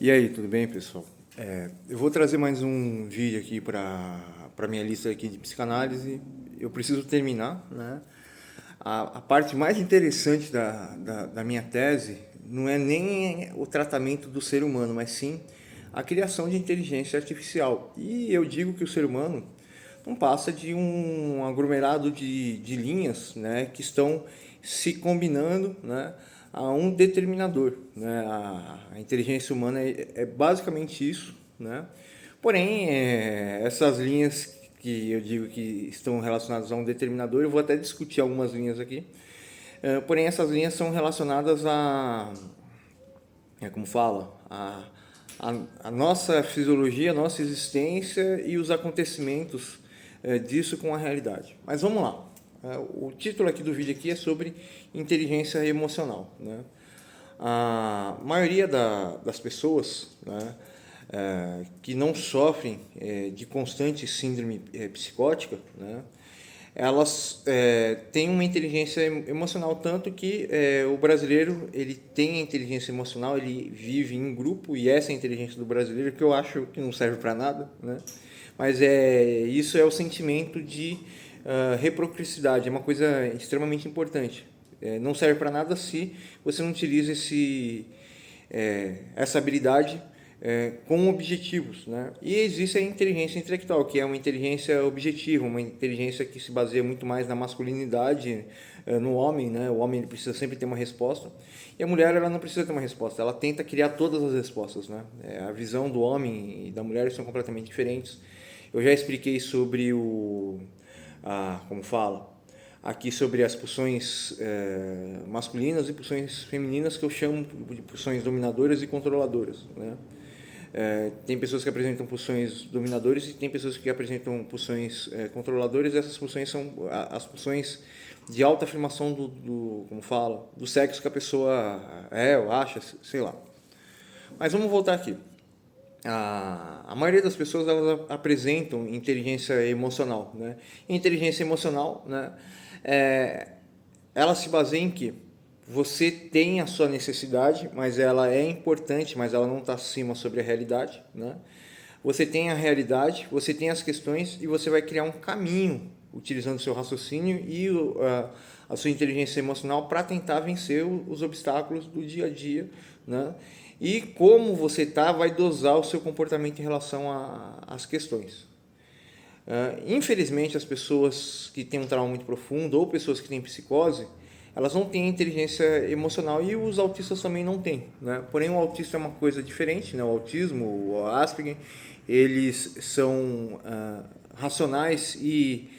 E aí, tudo bem, pessoal? Eu vou trazer mais um vídeo aqui para minha lista aqui de psicanálise. Eu preciso terminar, né? A parte mais interessante da minha tese não é nem o tratamento do ser humano, mas sim a criação de inteligência artificial. E eu digo que o ser humano não passa de um aglomerado de linhas, né, que estão se combinando, né, a um determinador, né? A inteligência humana é basicamente isso, né? Porém, essas linhas que eu digo que estão relacionadas a um determinador, eu vou até discutir algumas linhas aqui. Porém, essas linhas são relacionadas como fala, a nossa fisiologia, a nossa existência e os acontecimentos disso com a realidade. Mas vamos lá. O título aqui do vídeo aqui é sobre inteligência emocional, né? A maioria das pessoas, né, que não sofrem de constante síndrome psicótica, né, elas têm uma inteligência emocional, tanto que o brasileiro ele tem a inteligência emocional, ele vive em grupo, e essa é a inteligência do brasileiro, que eu acho que não serve para nada, né? Mas isso é o sentimento de reciprocidade, é uma coisa extremamente importante. Não serve para nada se você não utiliza essa habilidade com objetivos, né? E existe a inteligência intelectual, que é uma inteligência objetiva, uma inteligência que se baseia muito mais na masculinidade, no homem, né? O homem ele precisa sempre ter uma resposta, e a mulher ela não precisa ter uma resposta, ela tenta criar todas as respostas, né? A visão do homem e da mulher são completamente diferentes. Eu já expliquei sobre como fala, aqui sobre as pulsões masculinas e pulsões femininas, que eu chamo de pulsões dominadoras e controladoras, né? Tem pessoas que apresentam pulsões dominadoras e tem pessoas que apresentam pulsões controladoras. Essas pulsões são as pulsões de alta afirmação como fala, do sexo que a pessoa ou acha, sei lá. Mas vamos voltar aqui. A maioria das pessoas elas apresentam inteligência emocional, né? Inteligência emocional, né? Ela se baseia em que você tem a sua necessidade, mas ela é importante, mas ela não está acima sobre a realidade, né? Você tem a realidade, você tem as questões e você vai criar um caminho utilizando o seu raciocínio e a sua inteligência emocional para tentar vencer os obstáculos do dia a dia, né? E como você tá, vai dosar o seu comportamento em relação às questões. Infelizmente, as pessoas que têm um trauma muito profundo ou pessoas que têm psicose, elas não têm inteligência emocional, e os autistas também não têm, né? Porém, o autista é uma coisa diferente, né? O autismo, o Asperger, eles são racionais e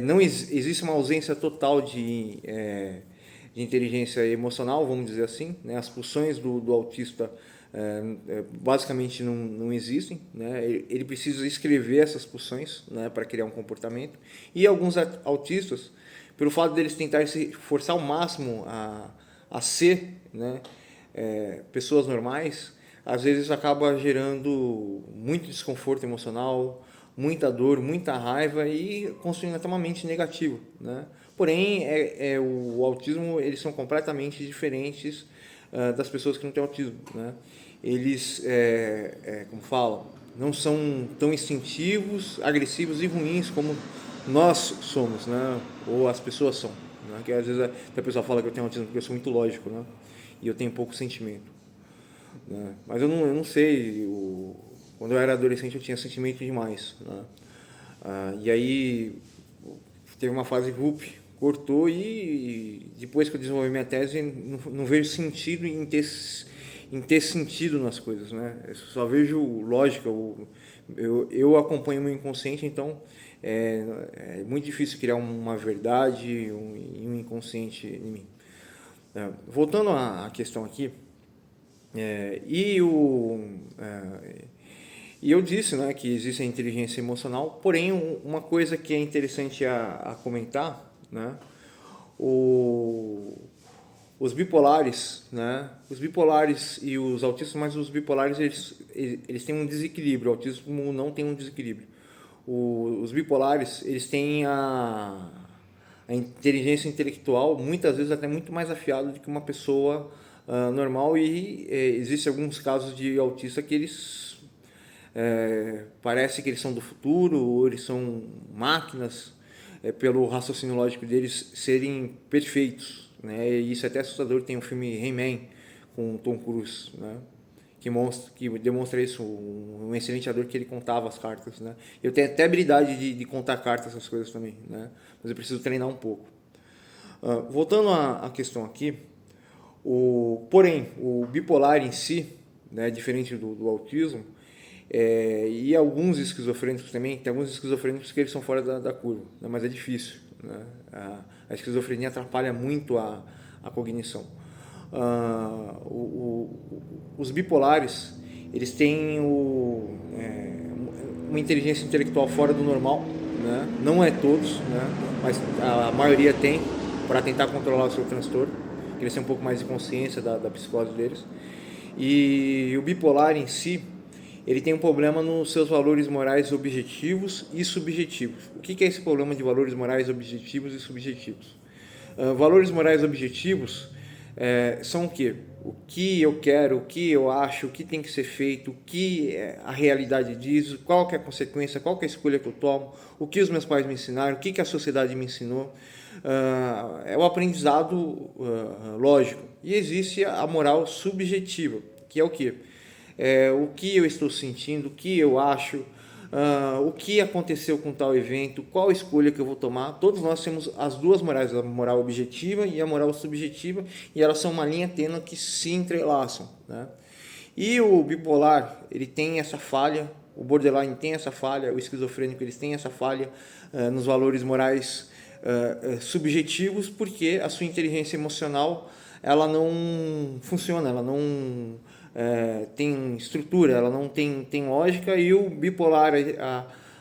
não existe uma ausência total de inteligência emocional, vamos dizer assim, né? As pulsões do autista basicamente não existem, né? Ele precisa escrever essas pulsões, né, para criar um comportamento. E alguns autistas, pelo fato deles tentarem se forçar ao máximo a ser, né, pessoas normais, às vezes acaba gerando muito desconforto emocional, muita dor, muita raiva e construindo até uma mente negativa, né? Porém, o autismo, eles são completamente diferentes das pessoas que não têm autismo, né? Eles, como falam, não são tão instintivos, agressivos e ruins como nós somos, né? Ou as pessoas são, né? Que às vezes a pessoa fala que eu tenho autismo porque eu sou muito lógico, né? E eu tenho pouco sentimento, né? Mas eu não sei, quando eu era adolescente eu tinha sentimento demais, né? E aí teve uma fase RUP, cortou, e depois que eu desenvolvi minha tese não vejo sentido em ter sentido nas coisas, né? Eu só vejo lógica. Eu acompanho o meu inconsciente, então é muito difícil criar uma verdade e um inconsciente em mim. Voltando à questão aqui, é, e o é, e eu disse, né, que existe a inteligência emocional, porém uma coisa que é interessante a comentar, né, o, os bipolares, né, os bipolares e os autistas, mas os bipolares eles têm um desequilíbrio, o autismo não tem um desequilíbrio. Os bipolares eles têm a inteligência intelectual muitas vezes até muito mais afiada do que uma pessoa normal, e existem alguns casos de autista que eles parece que eles são do futuro, ou eles são máquinas, pelo raciocínio lógico deles serem perfeitos, né? E isso é até assustador. Tem o filme He-Man com Tom Cruise, né? Que demonstra isso, um excelente ator, que ele contava as cartas, né? Eu tenho até habilidade de contar cartas, essas coisas também, né? Mas eu preciso treinar um pouco. Voltando à questão aqui, porém, o bipolar em si, né, diferente do autismo, e alguns esquizofrênicos também, tem alguns esquizofrênicos que eles são fora da curva, né, mas é difícil, né? A esquizofrenia atrapalha muito a cognição. Os bipolares, eles têm uma inteligência intelectual fora do normal, né? Não é todos, né? Mas a maioria tem, para tentar controlar o seu transtorno, que eles têm um pouco mais de consciência da psicose deles. E o bipolar em si, ele tem um problema nos seus valores morais objetivos e subjetivos. O que é esse problema de valores morais objetivos e subjetivos? Valores morais objetivos são o quê? O que eu quero, o que eu acho, o que tem que ser feito, o que a realidade diz, qual que é a consequência, qual que é a escolha que eu tomo, o que os meus pais me ensinaram, o que a sociedade me ensinou. É o aprendizado lógico. E existe a moral subjetiva, que é o quê? O que eu estou sentindo, o que eu acho, o que aconteceu com tal evento, qual escolha que eu vou tomar. Todos nós temos as duas morais, a moral objetiva e a moral subjetiva, e elas são uma linha tênue que se entrelaçam, né? E o bipolar, ele tem essa falha, o borderline tem essa falha, o esquizofrênico, eles têm essa falha nos valores morais subjetivos, porque a sua inteligência emocional, ela não funciona, ela não tem estrutura, ela não tem lógica. E o bipolar,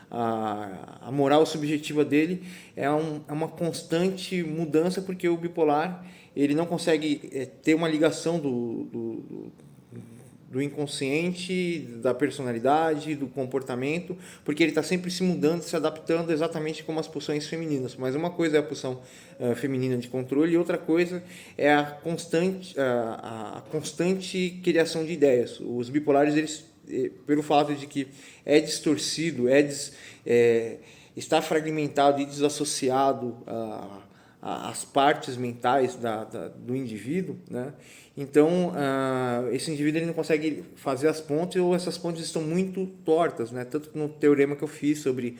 a moral subjetiva dele é uma constante mudança, porque o bipolar, ele não consegue ter uma ligação do inconsciente, da personalidade, do comportamento, porque ele está sempre se mudando, se adaptando, exatamente como as pulsões femininas. Mas uma coisa é a pulsão feminina de controle, e outra coisa é a constante criação de ideias. Os bipolares, eles, pelo fato de que é distorcido, está fragmentado e desassociado as partes mentais do indivíduo, né? Então, esse indivíduo, ele não consegue fazer as pontes, ou essas pontes estão muito tortas, né? Tanto no teorema que eu fiz sobre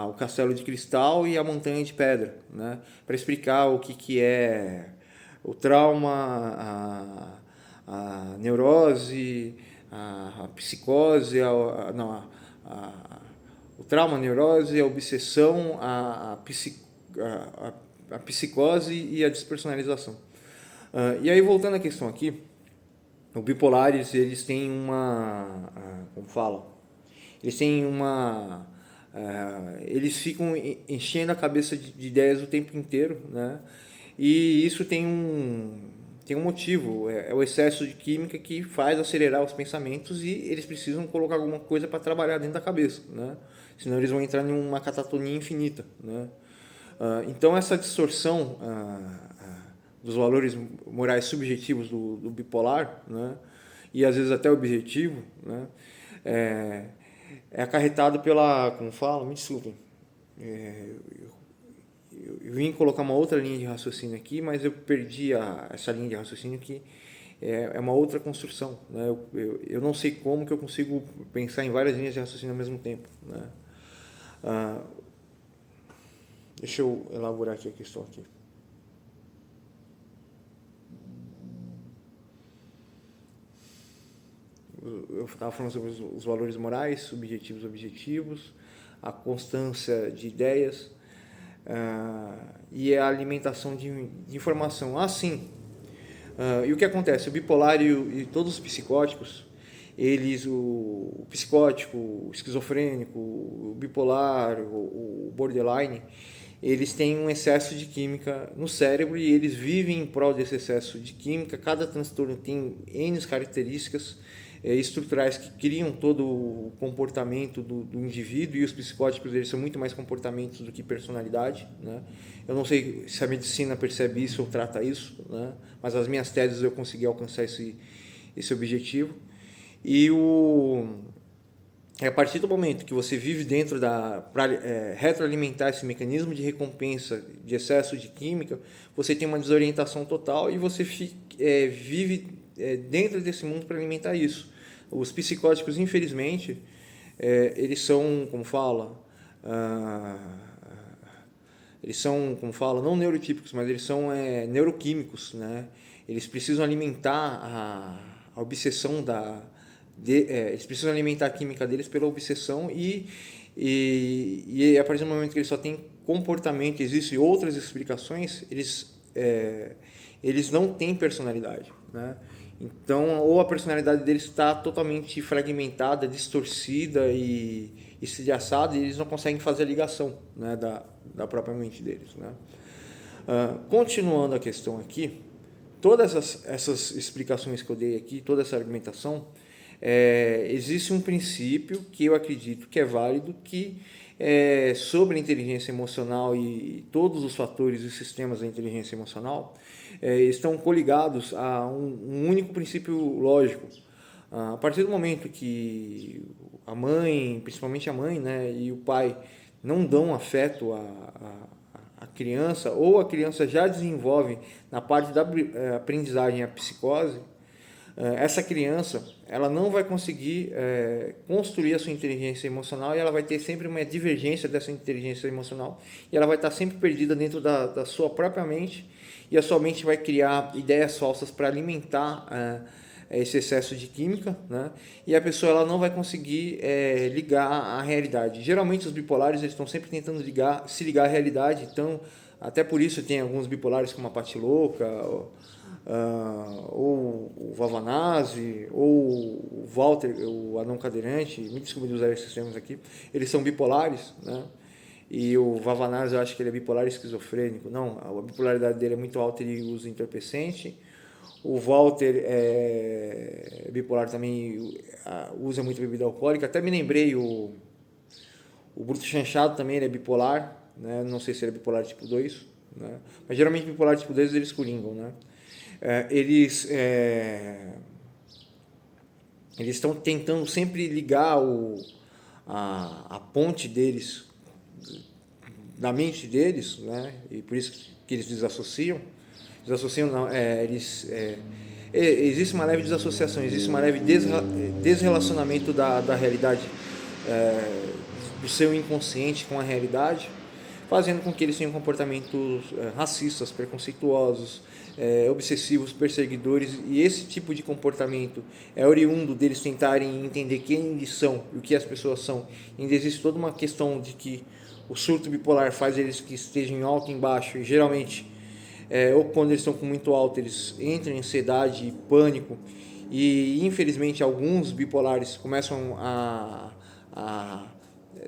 o castelo de cristal e a montanha de pedra, né? Para explicar o que é o trauma, a neurose, a psicose, o trauma, a neurose, a obsessão, a psicose e a despersonalização. E aí, voltando à questão aqui, os bipolares, eles têm como fala? Eles têm eles ficam enchendo a cabeça de ideias o tempo inteiro, né? E isso tem um motivo, é o excesso de química que faz acelerar os pensamentos, e eles precisam colocar alguma coisa para trabalhar dentro da cabeça, né? Senão eles vão entrar em uma catatonia infinita, né? Então, essa distorção dos valores morais subjetivos do bipolar, né, e às vezes até objetivo, né, é acarretado como fala, me desculpem, eu vim colocar uma outra linha de raciocínio aqui, mas eu perdi essa linha de raciocínio, que é uma outra construção, né? Eu não sei como que eu consigo pensar em várias linhas de raciocínio ao mesmo tempo, né? Deixa eu elaborar aqui a questão aqui. Eu estava falando sobre os valores morais, subjetivos, objetivos, a constância de ideias, e a alimentação de informação. Sim. E o que acontece? O bipolar e todos os psicóticos, o psicótico, o esquizofrênico, o bipolar, o borderline, eles têm um excesso de química no cérebro, e eles vivem em prol desse excesso de química. Cada transtorno tem N características estruturais que criam todo o comportamento do indivíduo, e os psicótipos eles são muito mais comportamentos do que personalidade, né? Eu não sei se a medicina percebe isso ou trata isso, né? Mas as minhas teses eu consegui alcançar esse objetivo. E a partir do momento que você vive dentro para retroalimentar esse mecanismo de recompensa de excesso de química, você tem uma desorientação total e você vive dentro desse mundo para alimentar isso. Os psicóticos, infelizmente, eles são, como fala, não neurotípicos, mas eles são neuroquímicos, né? Eles precisam alimentar a obsessão eles precisam alimentar a química deles pela obsessão e a partir do momento que eles só têm comportamento, existem outras explicações, eles não têm personalidade, né? Então, ou a personalidade deles está totalmente fragmentada, distorcida e estilhaçada, e eles não conseguem fazer a ligação, né, da própria mente deles, né? Continuando a questão aqui, todas essas explicações que eu dei aqui, toda essa argumentação, existe um princípio que eu acredito que é válido, que sobre a inteligência emocional e todos os fatores e sistemas da inteligência emocional estão coligados a um único princípio lógico. A partir do momento que a mãe, principalmente a mãe, né, e o pai não dão afeto à criança, ou a criança já desenvolve na parte da aprendizagem a psicose, essa criança ela não vai conseguir construir a sua inteligência emocional, e ela vai ter sempre uma divergência dessa inteligência emocional, e ela vai estar sempre perdida dentro da sua própria mente, e a sua mente vai criar ideias falsas para alimentar esse excesso de química, né? E a pessoa ela não vai conseguir ligar à realidade. Geralmente os bipolares eles estão sempre tentando se ligar à realidade, então até por isso tem alguns bipolares como a Pati Louca, ou o Vavanase, ou o Walter, o anão cadeirante, me desculpe de usar esses termos aqui, eles são bipolares, né? E o Vavanase eu acho que ele é bipolar esquizofrênico. Não, a bipolaridade dele é muito alta, ele usa entorpecente. O Walter é bipolar também, usa muito bebida alcoólica. Até me lembrei, o Bruto Chanchado também ele é bipolar, né? Não sei se ele é bipolar tipo 2, né? Mas geralmente bipolar tipo 2 eles colingam, né? Eles estão tentando sempre ligar a ponte deles na mente deles, né? E por isso que eles desassociam não, existe uma leve desassociação, existe uma leve desrelacionamento da realidade, do seu inconsciente com a realidade, fazendo com que eles tenham comportamentos racistas, preconceituosos, obsessivos, perseguidores, e esse tipo de comportamento é oriundo deles tentarem entender quem eles são e o que as pessoas são. Ainda existe toda uma questão de que o surto bipolar faz eles que estejam em alto e em baixo, e geralmente, ou quando eles estão com muito alto, eles entram em ansiedade e pânico, e infelizmente alguns bipolares começam a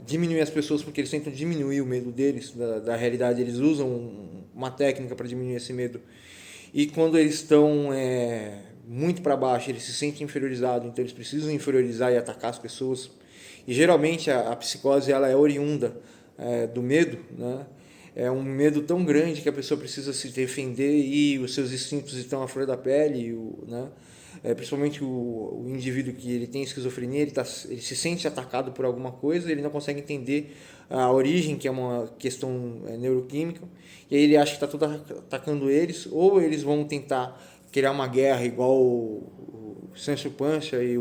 diminuir as pessoas porque eles tentam diminuir o medo deles, da realidade. Eles usam uma técnica para diminuir esse medo, e quando eles estão muito para baixo, eles se sentem inferiorizados, então eles precisam inferiorizar e atacar as pessoas, e geralmente a psicose ela é oriunda do medo, né? É um medo tão grande que a pessoa precisa se defender e os seus instintos estão à flor da pele, né? Principalmente o indivíduo que ele tem esquizofrenia, ele se sente atacado por alguma coisa, ele não consegue entender a origem, que é uma questão neuroquímica, e aí ele acha que está tudo atacando eles, ou eles vão tentar criar uma guerra igual o Sancho Panza e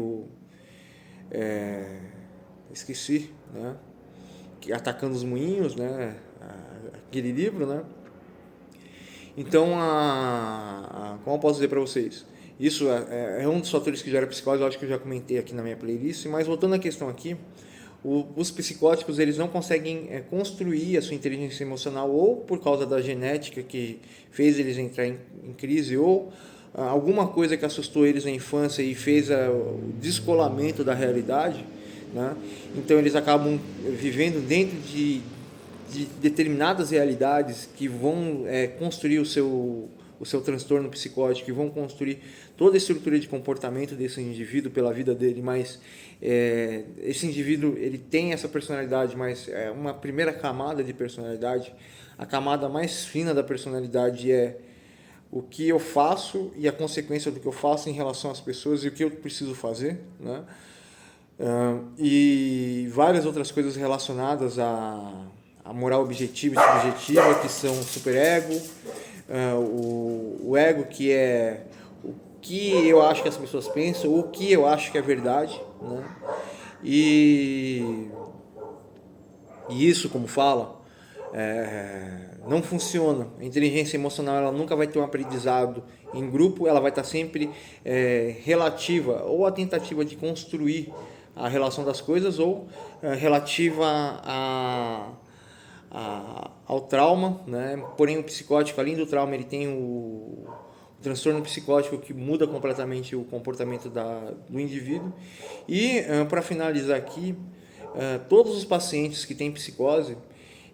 esqueci, né? Atacando os moinhos, né? Aquele livro, né? Então, como eu posso dizer para vocês? Isso é um dos fatores que gera psicose, eu acho que eu já comentei aqui na minha playlist, mas voltando à questão aqui, os psicóticos eles não conseguem construir a sua inteligência emocional, ou por causa da genética que fez eles entrar em crise, ou alguma coisa que assustou eles na infância e fez o descolamento da realidade, né? Então eles acabam vivendo dentro de determinadas realidades que vão construir o seu transtorno psicótico e vão construir toda a estrutura de comportamento desse indivíduo pela vida dele, mas esse indivíduo ele tem essa personalidade, mas é uma primeira camada de personalidade. A camada mais fina da personalidade é o que eu faço e a consequência do que eu faço em relação às pessoas e o que eu preciso fazer, né? E várias outras coisas relacionadas à moral objetiva e subjetiva, que são o superego, o ego, que é o que eu acho que as pessoas pensam, o que eu acho que é verdade, né? E isso, como fala, não funciona. A inteligência emocional ela nunca vai ter um aprendizado em grupo, ela vai estar sempre relativa ou a tentativa de construir a relação das coisas ou relativa ao trauma, né? Porém o psicótico, além do trauma, ele tem o transtorno psicótico que muda completamente o comportamento do indivíduo. E para finalizar aqui, todos os pacientes que têm psicose,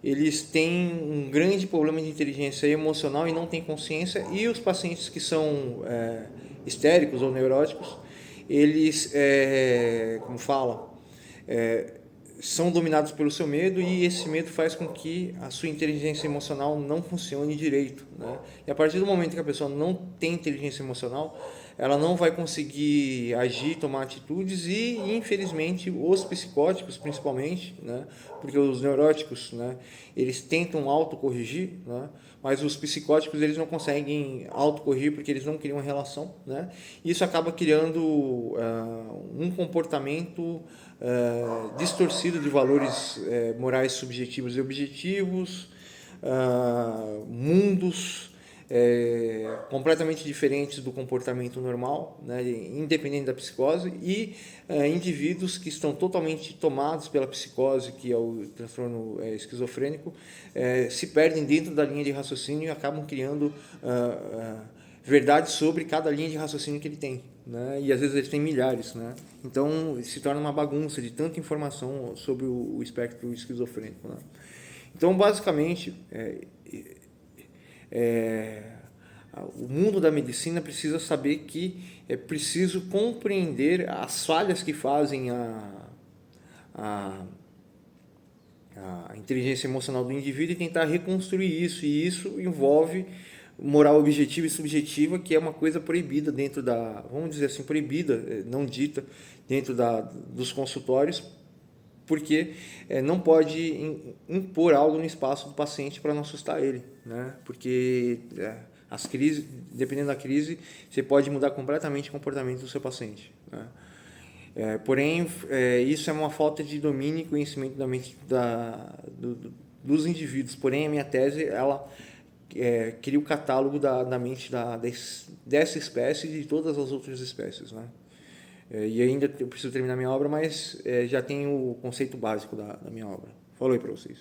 eles têm um grande problema de inteligência emocional e não têm consciência, e os pacientes que são histéricos ou neuróticos, eles, como fala, são dominados pelo seu medo, e esse medo faz com que a sua inteligência emocional não funcione direito, né? E a partir do momento que a pessoa não tem inteligência emocional, ela não vai conseguir agir, tomar atitudes, e infelizmente os psicóticos principalmente, né? Porque os neuróticos, né, eles tentam autocorrigir, né? Mas os psicóticos eles não conseguem autocorrigir porque eles não criam uma relação, né? E isso acaba criando um comportamento distorcido de valores morais subjetivos e objetivos, mundos completamente diferentes do comportamento normal, né, independente da psicose, e indivíduos que estão totalmente tomados pela psicose, que é o transtorno esquizofrênico, se perdem dentro da linha de raciocínio e acabam criando verdades sobre cada linha de raciocínio que ele tem, né? E às vezes ele tem milhares, né? Então se torna uma bagunça de tanta informação sobre o espectro esquizofrênico, né? Então basicamente o mundo da medicina precisa saber que é preciso compreender as falhas que fazem a inteligência emocional do indivíduo e tentar reconstruir isso, e isso envolve moral objetiva e subjetiva, que é uma coisa proibida dentro vamos dizer assim, proibida, não dita, dentro dos consultórios, porque não pode impor algo no espaço do paciente para não assustar ele, né? Porque as crises, dependendo da crise, você pode mudar completamente o comportamento do seu paciente, né? Porém, isso é uma falta de domínio e conhecimento da mente dos indivíduos. Porém, a minha tese, ela cria o catálogo da mente dessa espécie e de todas as outras espécies, né? E ainda eu preciso terminar minha obra, mas já tenho o conceito básico da minha obra. Falou aí para vocês.